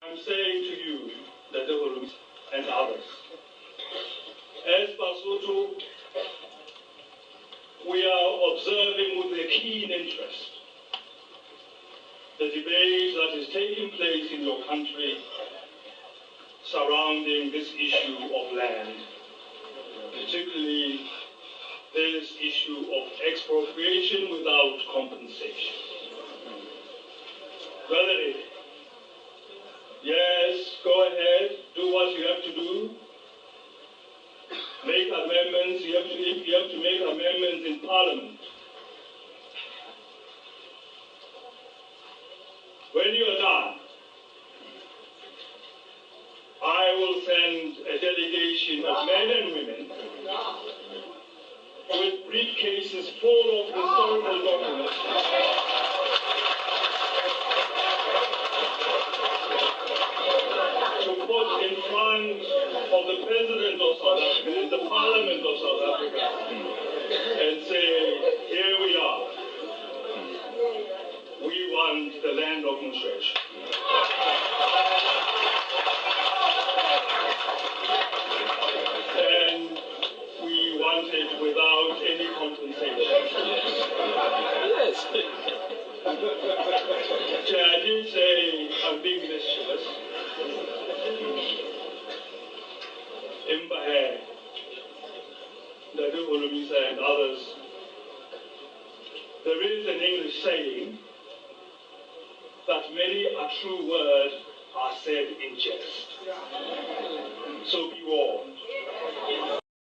I'm saying to you, the Devolumis and others, as Basotho, we are observing with a keen interest the debate that is taking place in your country surrounding this issue of land, particularly this issue of expropriation without compensation. Brother, yes, go ahead, do what you have to do. Make amendments, you have to make amendments in Parliament. When you are done, I will send a delegation of men and women with briefcases full of historical documents to put in front of the President of South Africa and the Parliament of South Africa and say, here we are. We want the land of Moshesh. And we want it without any compensation. Yes. I did say I'm being mischievous. Imbahe, Dadu Olumisa and others, there is an English saying that many a true word are said in jest. So be warned.